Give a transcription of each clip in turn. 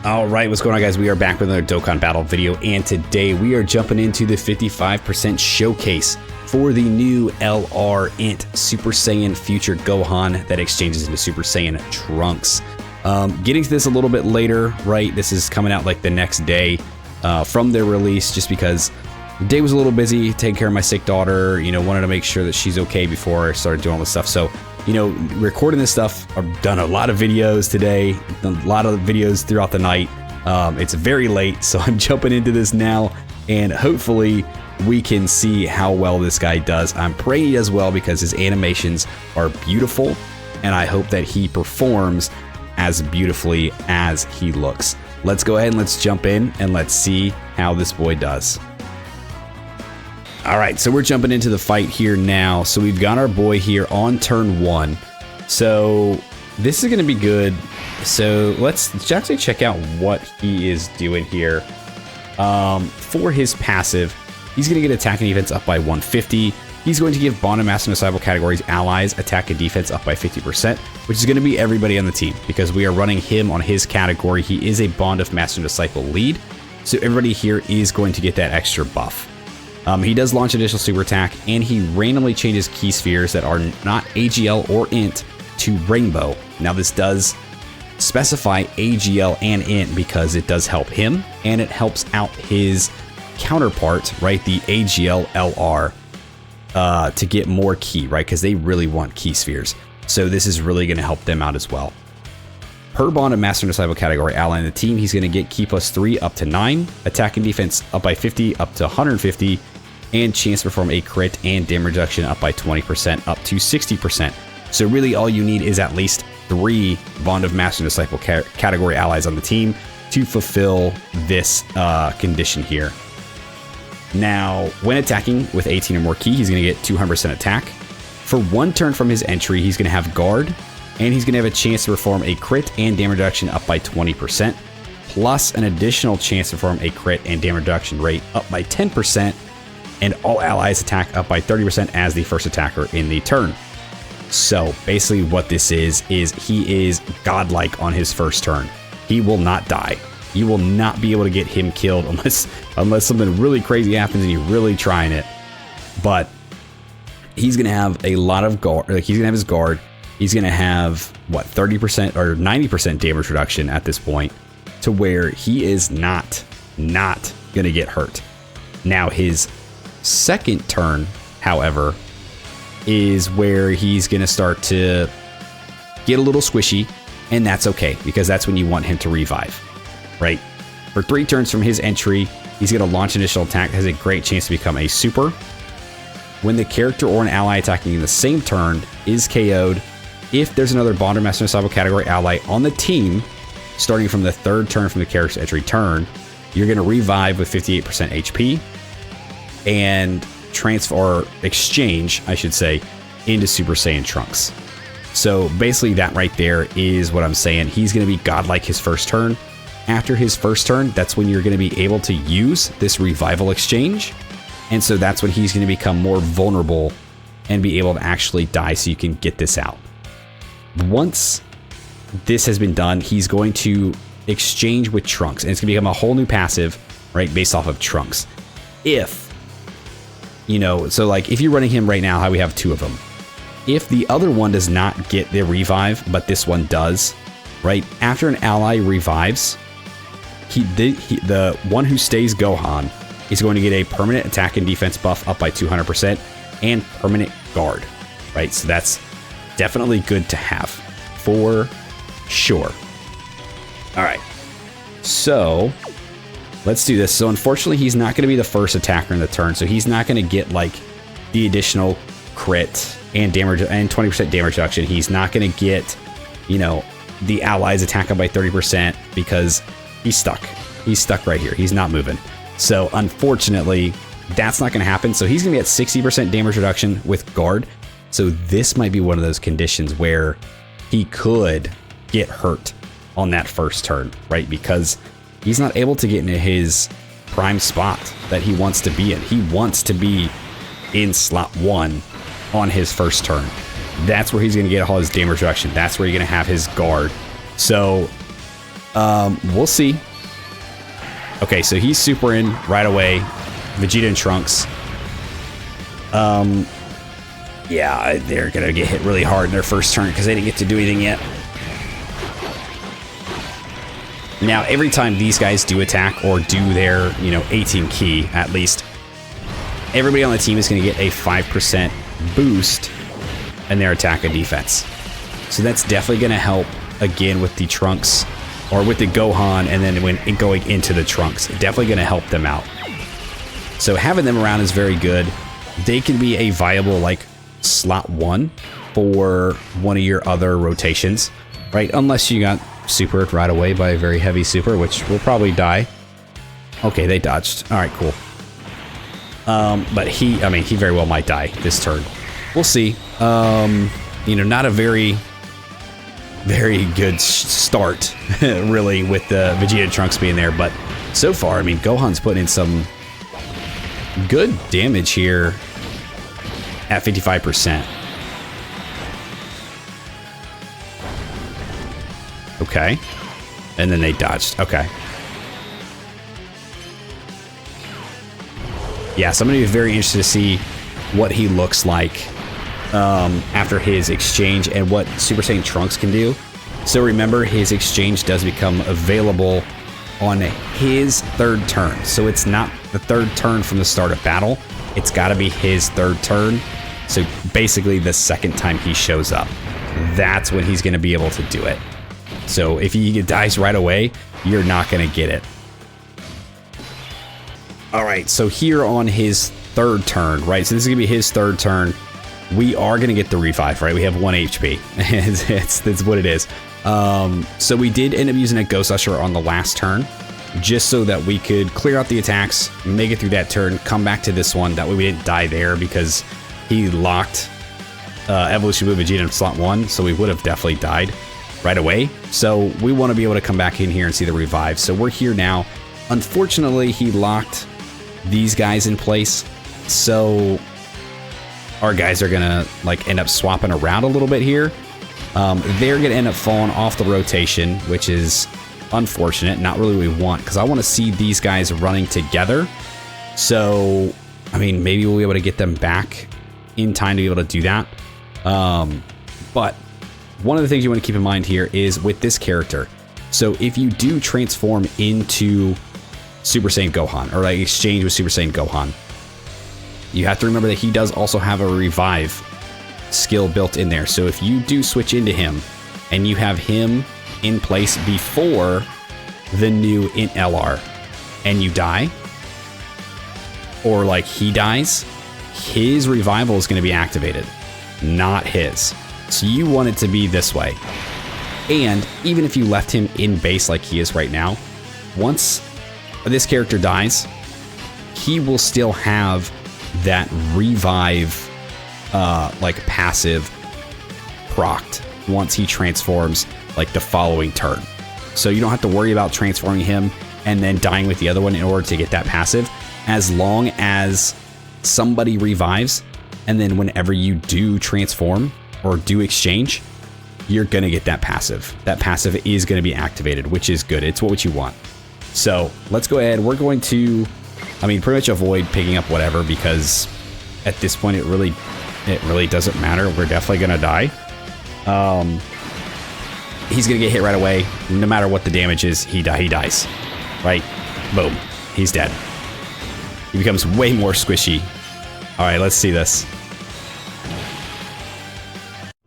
All right, what's going on, guys? We are back with another Dokkan battle video, and today we are jumping into the 55% showcase for the new LR INT Super Saiyan Future Gohan that exchanges into Super Saiyan Trunks. Getting to this a little bit later, right? This is coming out like the next day from their release, just because the day was a little busy taking care of my sick daughter. You know, wanted to make sure that she's okay before I started doing all this stuff. So, you know, recording this stuff, I've done a lot of videos today, done a lot of videos throughout the night. It's very late, so I'm jumping into this now, and hopefully we can see how well this guy does. I'm praying he does well because his animations are beautiful, and I hope that he performs as beautifully as he looks. Let's go ahead and let's jump in and let's see how this boy does. All right, so we're jumping into the fight here now. So we've got our boy here on turn 1. So this is going to be good. So let's actually check out what he is doing here. For his passive, he's going to get attack and defense up by 150. He's going to give Bond and Master Disciple categories allies attack and defense up by 50%, which is going to be everybody on the team because we are running him on his category. He is a Bond of Master Disciple lead, so everybody here is going to get that extra buff. He does launch additional super attack, and he randomly changes key spheres that are not AGL or INT to Rainbow. Now this does specify AGL and INT because it does help him, and it helps out his counterpart, right, the AGL LR, to get more key, right, because they really want key spheres. So this is really going to help them out as well. Per Bond and Master Disciple category ally in the team, he's going to get key plus 3 up to 9, attack and defense up by 50 up to 150, and chance to perform a crit and damage reduction up by 20% up to 60%. So really all you need is at least 3 Bond of Master Disciple category allies on the team to fulfill this condition here. Now, when attacking with 18 or more key, he's going to get 200% attack. For 1 turn from his entry, he's going to have guard, and he's going to have a chance to perform a crit and damage reduction up by 20%, plus an additional chance to perform a crit and damage reduction rate up by 10%, and all allies attack up by 30% as the first attacker in the turn. So basically what this is he is godlike on his first turn. He will not die. You will not be able to get him killed unless something really crazy happens and you're really trying it. But he's going to have a lot of guard. Like, he's going to have his guard. He's going to have, what, 30% or 90% damage reduction at this point, to where he is not going to get hurt. Now, his second turn, however, is where he's going to start to get a little squishy, and that's okay, because that's when you want him to revive, right? For 3 turns from his entry, he's going to launch initial attack, has a great chance to become a super. When the character or an ally attacking in the same turn is KO'd, if there's another Bond or Master Disciple category ally on the team, starting from the 3rd turn from the character's entry turn, you're going to revive with 58% HP and transfer, or exchange, I should say, into Super Saiyan Trunks. So basically that right there is what I'm saying. He's going to be godlike his first turn. After his first turn, that's when you're going to be able to use this revival exchange. And so that's when he's going to become more vulnerable and be able to actually die, so you can get this out. Once this has been done, he's going to exchange with Trunks, and it's going to become a whole new passive, right, based off of Trunks. If, you know, so like if you're running him right now, how we have 2 of them. If the other one does not get the revive, but this one does, right, after an ally revives, the one who stays Gohan is going to get a permanent attack and defense buff up by 200% and permanent guard, right? So that's definitely good to have for sure. All right, so let's do this. So unfortunately, he's not going to be the first attacker in the turn, so he's not going to get like the additional crit and damage and 20% damage reduction. He's not going to get, you know, the allies attack up by 30% because he's stuck. He's stuck right here. He's not moving. So unfortunately, that's not going to happen. So he's going to be at 60% damage reduction with guard. So this might be one of those conditions where he could get hurt on that first turn, right? Because he's not able to get into his prime spot that he wants to be in. He wants to be in slot 1 on his first turn. That's where he's going to get all his damage reduction. That's where you're going to have his guard. So We'll see. Okay, so he's super in right away. Vegeta and Trunks. Yeah, they're gonna get hit really hard in their first turn because they didn't get to do anything yet. Now, every time these guys do attack or do their, 18 key at least, everybody on the team is gonna get a 5% boost in their attack and defense. So that's definitely gonna help again with the Trunks or with the Gohan, and then when going into the Trunks, definitely gonna help them out. So having them around is very good. They can be a viable like slot 1 for one of your other rotations, right? Unless you got supered right away by a very heavy super, which will probably die. Okay, they dodged. All right, cool. But he very well might die this turn. We'll see. Not a very good start, really, with the Vegeta and Trunks being there. But so far, Gohan's putting in some good damage here at 55%. Okay. And then they dodged. Okay. Yeah, so I'm going to be very interested to see what he looks like after his exchange and what Super Saiyan Trunks can do. So remember, his exchange does become available on his third turn. So it's not the third turn from the start of battle. It's got to be his third turn. So basically the second time he shows up, that's when he's going to be able to do it. So if he dies right away, you're not going to get it. All right, so here on his third turn, right? So this is going to be his third turn. We are going to get the revive, right? We have 1 HP. That's what it is. So we did end up using a Ghost Usher on the last turn, just so that we could clear out the attacks, make it through that turn, come back to this one. That way we didn't die there because he locked Evolution Move Vegeta in slot 1, so we would have definitely died right away. So we want to be able to come back in here and see the revive. So we're here now. Unfortunately, he locked these guys in place, so our guys are gonna end up swapping around a little bit here. They're gonna end up falling off the rotation, which is unfortunate. Not really what we want, because I want to see these guys running together. So maybe we'll be able to get them back in time to be able to do that. But one of the things you want to keep in mind here is with this character. So if you do transform into Super Saiyan Gohan, or exchange with Super Saiyan Gohan, you have to remember that he does also have a revive skill built in there. So if you do switch into him and you have him in place before the new INT LR and you die, or he dies, his revival is going to be activated, not his. So you want it to be this way. And even if you left him in base like he is right now, once this character dies, he will still have that revive passive procced once he transforms the following turn. So you don't have to worry about transforming him and then dying with the other one in order to get that passive, as long as somebody revives, and then whenever you do transform or do exchange, you're gonna get that passive. That passive is gonna be activated, which is good. It's what you want. So let's go ahead. We're going to, pretty much avoid picking up whatever, because at this point it really doesn't matter. We're definitely gonna die. He's gonna get hit right away. No matter what the damage is, he dies. Right? Boom. He's dead. He becomes way more squishy. All right, let's see this.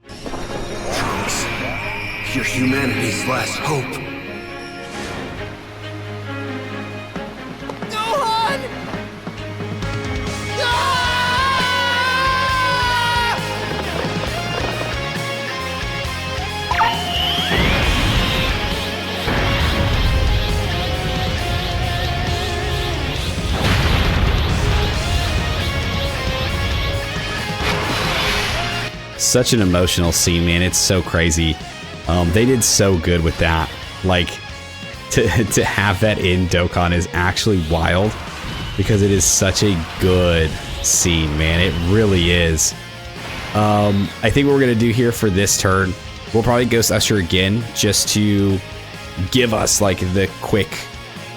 Trunks, you're humanity's last hope. Gohan! Ah! Such an emotional scene, man. It's so crazy. They did so good with that. To have that in Dokkan is actually wild, because it is such a good scene, man. It really is. I think what we're gonna do here for this turn, we'll probably Ghost Usher again, just to give us like the quick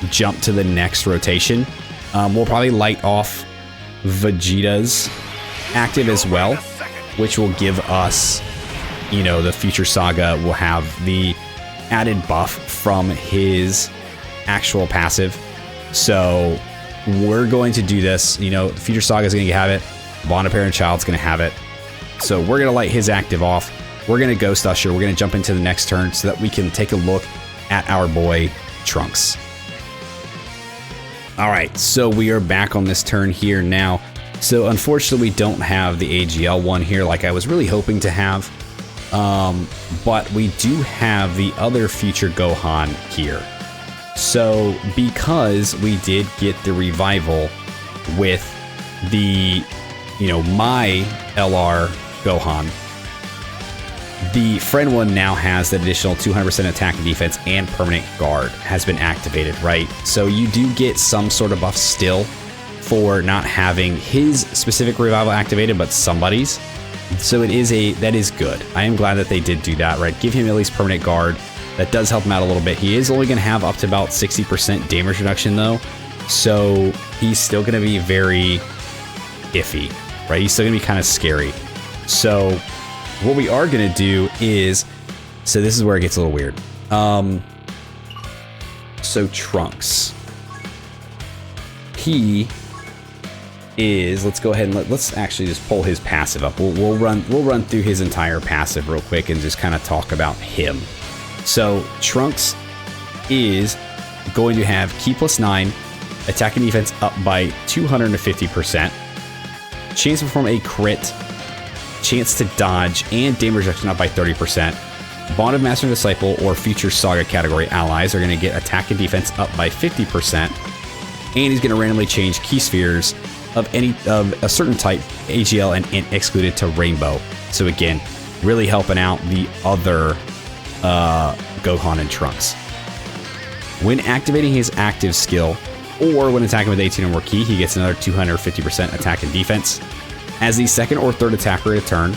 jump to the next rotation. We'll probably light off Vegeta's active as well, which will give us, you know, the Future Saga will have the added buff from his actual passive. So we're going to do this. You know, the Future Saga is going to have it. Bond of Parent Child's going to have it. So we're going to light his active off. We're going to Ghost Usher. We're going to jump into the next turn so that we can take a look at our boy Trunks. All right, so we are back on this turn here now. So unfortunately, we don't have the AGL one here like I was really hoping to have. But we do have the other Future Gohan here. So because we did get the revival with the, you know, my LR Gohan, the friend one now has the additional 200% attack and defense and permanent guard has been activated, right? So you do get some sort of buff still for not having his specific revival activated, but somebody's. So that is good. I am glad that they did do that, right? Give him at least permanent guard. That does help him out a little bit. He is only going to have up to about 60% damage reduction though. So he's still going to be very iffy, right? He's still going to be kind of scary. So what we are going to do is, so this is where it gets a little weird. So Trunks, he is, let's go ahead and let's actually just pull his passive up. We'll run through his entire passive real quick and just kind of talk about him. So Trunks is going to have Ki +9, attack and defense up by 250%, chance to perform a crit, chance to dodge, and damage reduction up by 30%. Bond of Master and Disciple or Future Saga category allies are going to get attack and defense up by 50%, and he's going to randomly change key spheres of a certain type, AGL and INT excluded, to Rainbow. So again, really helping out the other Gohan and Trunks. When activating his active skill, or when attacking with 18 or more ki, he gets another 250% attack and defense. As the second or third attacker at a turn,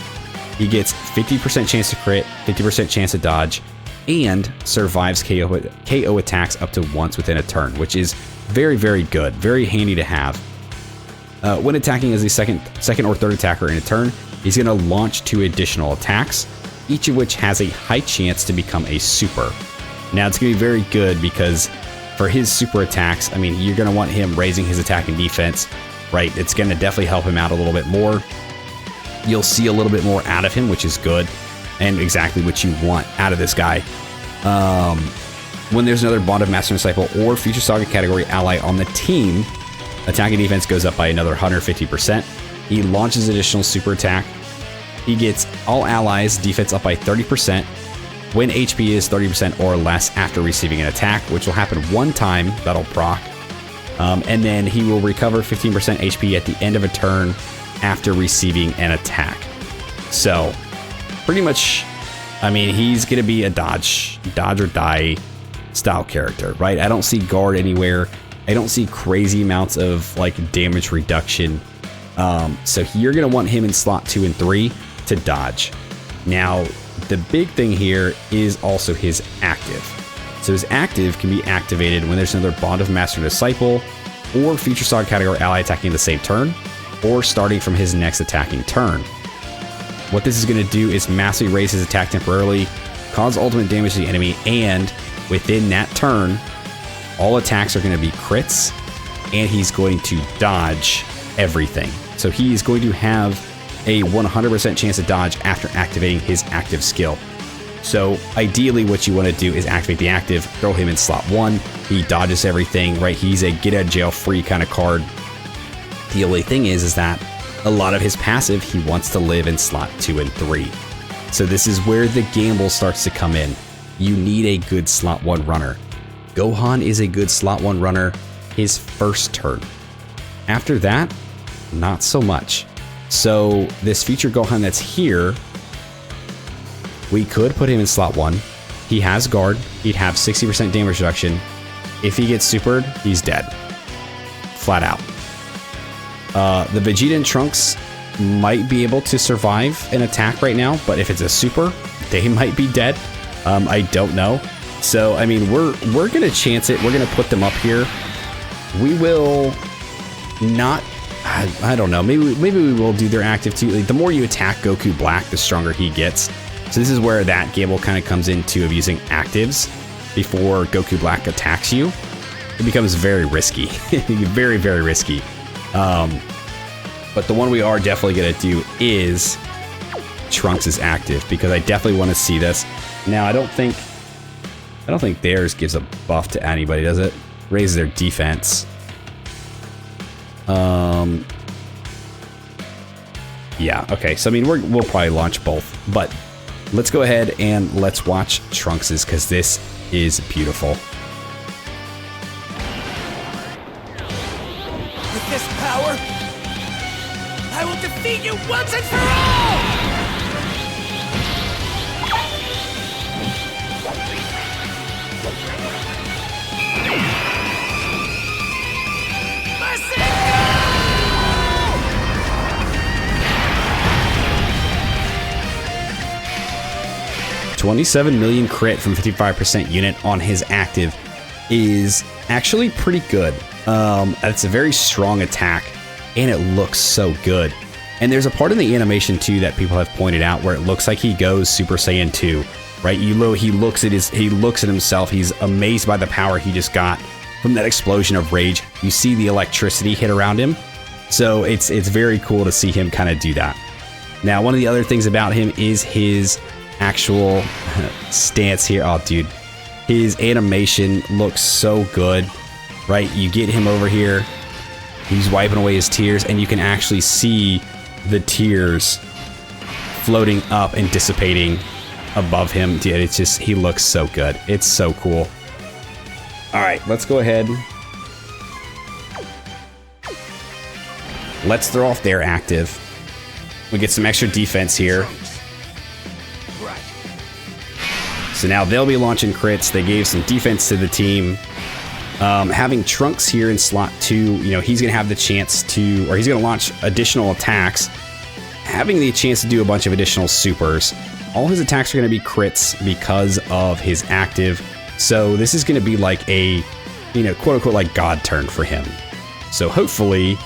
he gets 50% chance to crit, 50% chance to dodge, and survives KO attacks up to once within a turn, which is very, very good, very handy to have. When attacking as the second or third attacker in a turn, he's going to launch 2 additional attacks, each of which has a high chance to become a super. Now it's going to be very good because for his super attacks, I mean, you're going to want him raising his attack and defense, right? It's going to definitely help him out a little bit more. You'll see a little bit more out of him, which is good, and exactly what you want out of this guy. When there's another Bond of Master and Disciple or Future Saga category ally on the team, attack and defense goes up by another 150%. He launches additional super attack. He gets all allies defense up by 30% when HP is 30% or less after receiving an attack, which will happen one time. That'll proc. And then he will recover 15% HP at the end of a turn after receiving an attack. So pretty much, I mean, he's going to be a dodge or die style character, right? I don't see guard anywhere. I don't see crazy amounts of like damage reduction. So you're going to want him in slot 2 and 3 to dodge. Now, the big thing here is also his active. So his active can be activated when there's another Bond of Master and Disciple or Future Saga category ally attacking the same turn, or starting from his next attacking turn. What this is going to do is massively raise his attack temporarily, cause ultimate damage to the enemy, and within that turn, all attacks are going to be crits, and he's going to dodge everything. So he is going to have a 100% chance to dodge after activating his active skill. So ideally what you want to do is activate the active, throw him in slot 1, he dodges everything, right? He's a get out of jail free kind of card. The only thing is that a lot of his passive, he wants to live in slot 2 and 3. So this is where the gamble starts to come in. You need a good slot 1 runner. Gohan is a good slot 1 runner his first turn. After that, not so much. So this Future Gohan that's here, we could put him in slot 1. He has guard. He'd have 60% damage reduction. If he gets supered, he's dead. Flat out. The Vegeta and Trunks might be able to survive an attack right now, but if it's a super, they might be dead. I don't know. So, I mean, we're going to chance it. We're going to put them up here. We will not... I don't know. Maybe we will do their active too. Like, the more you attack Goku Black, the stronger he gets. So this is where that gamble kind of comes into of using actives before Goku Black attacks you. It becomes very risky. Very, very risky. But the one we are definitely going to do is Trunks is active, because I definitely want to see this. Now, I don't think theirs gives a buff to anybody, does it? Raises their defense. Yeah, okay. So, I mean, we'll probably launch both. But let's go ahead and let's watch Trunks's, because this is beautiful. With this power, I will defeat you once and for all! $27 million crit from 55% unit on his active is actually pretty good. It's a very strong attack, and it looks so good. And there's a part in the animation too that people have pointed out where it looks like he goes Super Saiyan 2, right? He looks at himself. He's amazed by the power he just got from that explosion of rage. You see the electricity hit around him, so it's very cool to see him kind of do that. Now, one of the other things about him is his actual stance here. Oh, dude, his animation looks so good, right? You get him over here, he's wiping away his tears, and you can actually see the tears floating up and dissipating above him. Dude, it's just, he looks so good. It's so cool. All right, let's go ahead. Let's throw off their active. We get some extra defense here. So now they'll be launching crits. They gave some defense to the team. Having Trunks here in slot 2, you know, he's going to have the chance to, or he's going to launch additional attacks, having the chance to do a bunch of additional supers. All his attacks are going to be crits because of his active. So this is going to be like a, you know, quote unquote, like God turn for him. So hopefully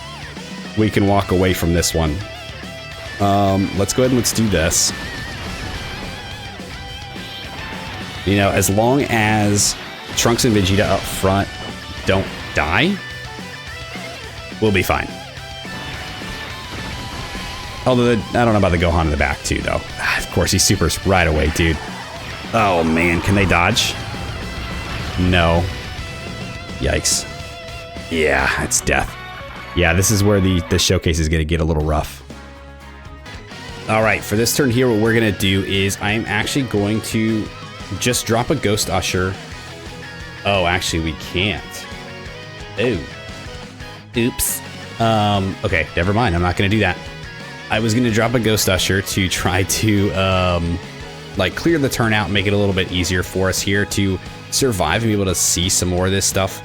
we can walk away from this one. Let's go ahead and let's do this. You know, as long as Trunks and Vegeta up front don't die, we'll be fine. Although, I don't know about the Gohan in the back, too, though. Of course, he supers right away, dude. Oh, man. Can they dodge? No. Yikes. Yeah, it's death. Yeah, this is where the showcase is going to get a little rough. All right, for this turn here, what we're going to do is I'm actually going to just drop a Ghost Usher. Oh, actually, we can't. Oh. Oops. Okay, never mind. I'm not going to do that. I was going to drop a Ghost Usher to try to, like, clear the turn out and make it a little bit easier for us here to survive and be able to see some more of this stuff.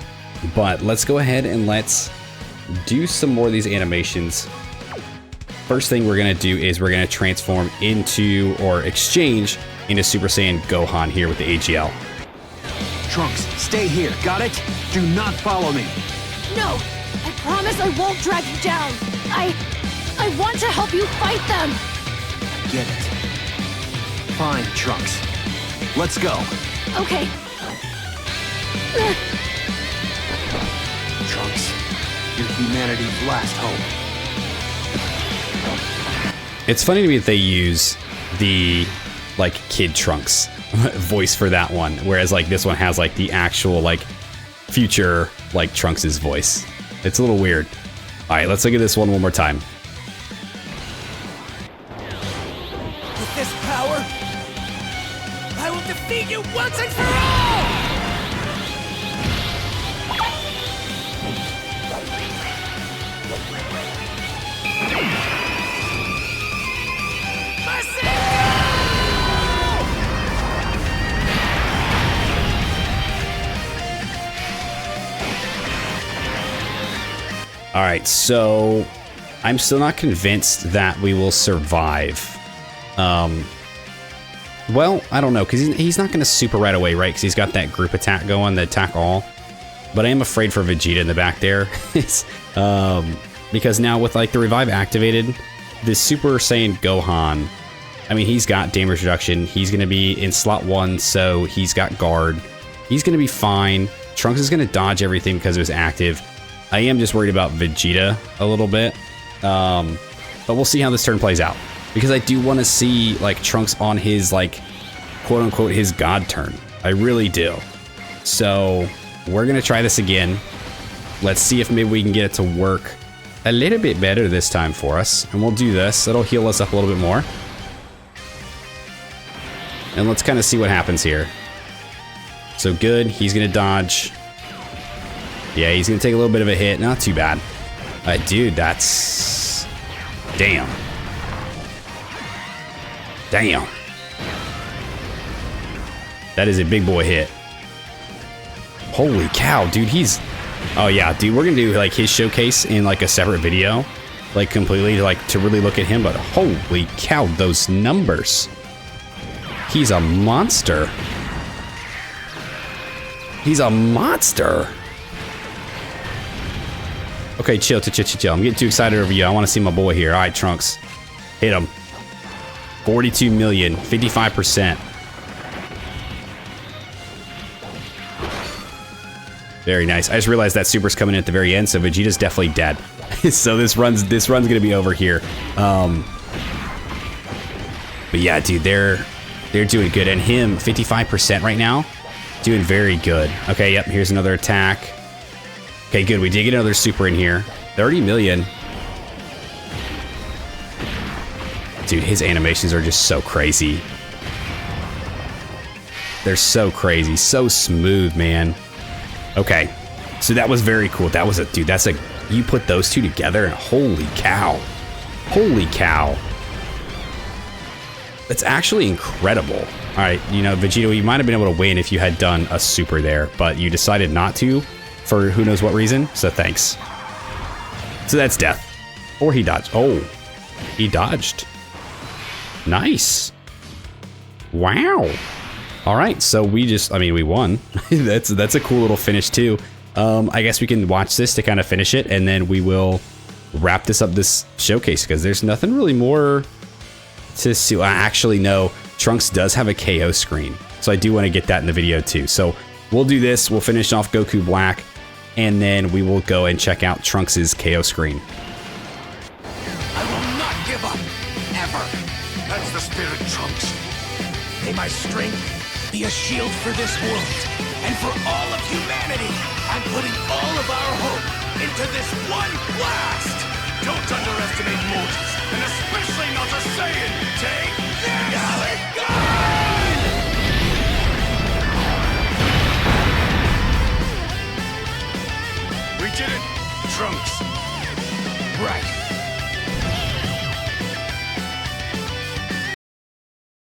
But let's go ahead and let's do some more of these animations. First thing we're going to do is we're going to transform into, or exchange into Super Saiyan Gohan here with the AGL. Trunks, stay here, got it? Do not follow me. No, I promise I won't drag you down. I want to help you fight them. Get it. Fine, Trunks. Let's go. Okay. Trunks, you're humanity's last hope. It's funny to me that they use the, like, Kid Trunks voice for that one, whereas, like, this one has, like, the actual, like, future, like, Trunks' voice. It's a little weird. All right, let's look at this one more time. With this power, I will defeat you once and for all! All right, so I'm still not convinced that we will survive. Well, I don't know, because he's not going to super right away, right? Because he's got that group attack going, the attack all. But I am afraid for Vegeta in the back there. Because now with like the revive activated, the Super Saiyan Gohan, I mean, he's got damage reduction. He's going to be in slot 1, so he's got guard. He's going to be fine. Trunks is going to dodge everything because it was active. I am just worried about Vegeta a little bit. But we'll see how this turn plays out. Because I do want to see like Trunks on his like quote unquote his god turn. I really do. So we're going to try this again. Let's see if maybe we can get it to work a little bit better this time for us. And we'll do this. It'll heal us up a little bit more. And let's kind of see what happens here. So good. He's going to dodge. Yeah, he's going to take a little bit of a hit. Not too bad. Dude, that's... Damn. Damn. That is a big boy hit. Holy cow, dude, he's... Oh yeah, dude, we're gonna do like his showcase in like a separate video. Like completely like to really look at him, but holy cow, those numbers. He's a monster. He's a monster. Okay, chill. I'm getting too excited over you. I want to see my boy here. All right, Trunks. Hit him. 42 million, 55%. Very nice. I just realized that Super's coming in at the very end, so Vegeta's definitely dead. So this run's gonna be over here. But yeah, dude, they're doing good, and him 55% right now, doing very good. Okay, yep. Here's another attack. Okay, good. We did get another Super in here. 30 million. Dude, his animations are just so crazy. They're so crazy, so smooth, man. Okay, so that was very cool. That was a, dude, that's a, you put those two together and holy cow. Holy cow. That's actually incredible. All right, you know, Vegeta, you might have been able to win if you had done a Super there, but you decided not to for who knows what reason, so thanks. So that's death. Or he dodged. Oh, he dodged. Nice. Wow. All right, so we just, I mean, we won. that's a cool little finish too. I guess we can watch this to kind of finish it, and then we will wrap this up, this showcase, because there's nothing really more to see. Actually, no, Trunks does have a KO screen, so I do want to get that in the video too. So we'll do this, we'll finish off Goku Black, and then we will go and check out Trunks's KO screen. I will not give up, ever. That's the spirit, Trunks. May my strength be a shield for this world, and for all of humanity. I'm putting all of our hope into this one blast. Don't underestimate mortals, and especially not a Saiyan. Take this! Gun! We did it, Trunks. Right.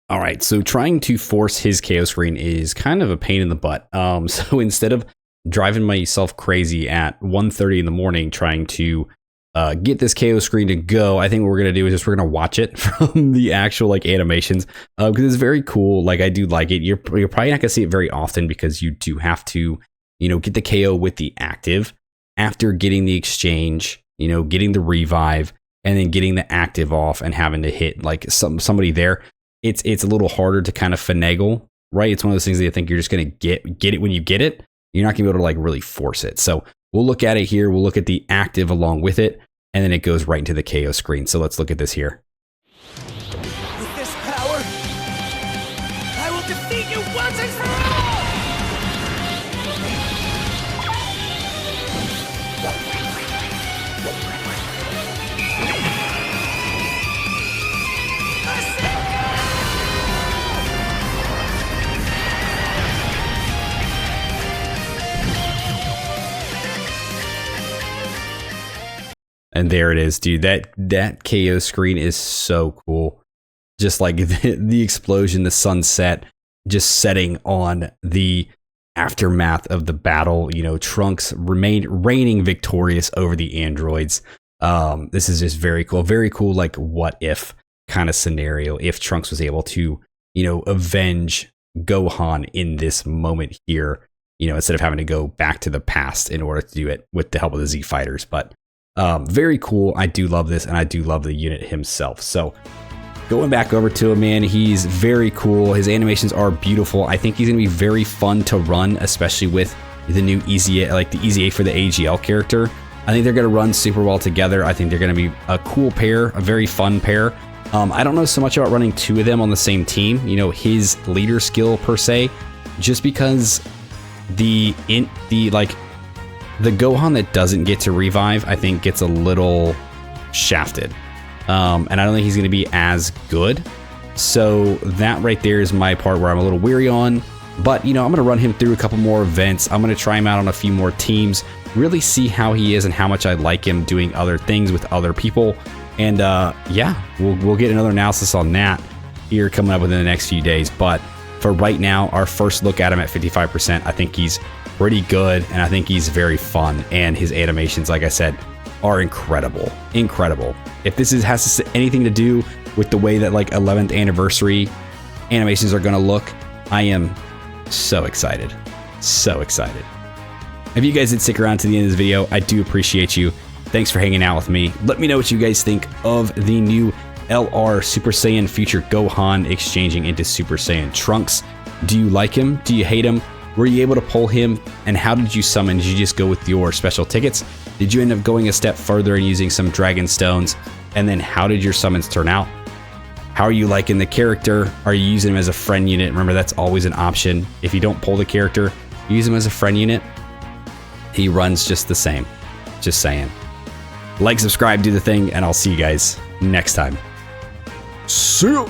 All right, so trying to force his KO screen is kind of a pain in the butt. So instead of driving myself crazy at 1:30 in the morning trying to get this KO screen to go, I think what we're gonna do is just we're gonna watch it from the actual like animations, because it's very cool. Like I do like it. You're probably not gonna see it very often because you do have to, you know, get the KO with the active after getting the exchange, you know, getting the revive, and then getting the active off and having to hit like somebody there. It's a little harder to kind of finagle, right? It's one of those things that I think you're just going to get it when you get it. You're not going to be able to like really force it. So we'll look at it here. We'll look at the active along with it, and then it goes right into the KO screen. So let's look at this here. With this power, I will defeat you once and for all! And there it is, dude. That KO screen is so cool. Just like the explosion, the sunset, just setting on the aftermath of the battle. You know, Trunks reigning victorious over the androids. This is just very cool. Very cool, like what if kind of scenario if Trunks was able to you know, avenge Gohan in this moment here, you know, instead of having to go back to the past in order to do it with the help of the Z fighters. But very cool. I do love this, and I do love the unit himself. So going back over to him, man, he's very cool. His animations are beautiful. I think he's gonna be very fun to run, especially with the new EZA, like the EZA for the AGL character. I think they're gonna run super well together. I think they're gonna be a cool pair, a very fun pair. I don't know so much about running two of them on the same team, you know, his leader skill per se, just because the Gohan that doesn't get to revive, I think gets a little shafted. And I don't think he's going to be as good. So that right there is my part where I'm a little weary on. But, you know, I'm going to run him through a couple more events. I'm going to try him out on a few more teams, really see how he is and how much I like him doing other things with other people. And yeah, we'll get another analysis on that here coming up within the next few days. But for right now, our first look at him at 55%, I think he's pretty good, and I think he's very fun. And his animations, like I said, are incredible. Incredible. If this has anything to do with the way that like 11th anniversary animations are going to look, I am so excited. So excited. If you guys did stick around to the end of this video, I do appreciate you. Thanks for hanging out with me. Let me know what you guys think of the new LR Super Saiyan Future Gohan exchanging into Super Saiyan Trunks. Do you like him? Do you hate him? Were you able to pull him? And how did you summon? Did you just go with your special tickets? Did you end up going a step further and using some Dragon Stones? And then how did your summons turn out? How are you liking the character? Are you using him as a friend unit? Remember, that's always an option. If you don't pull the character, use him as a friend unit. He runs just the same. Just saying. Like, subscribe, do the thing, and I'll see you guys next time. See ya!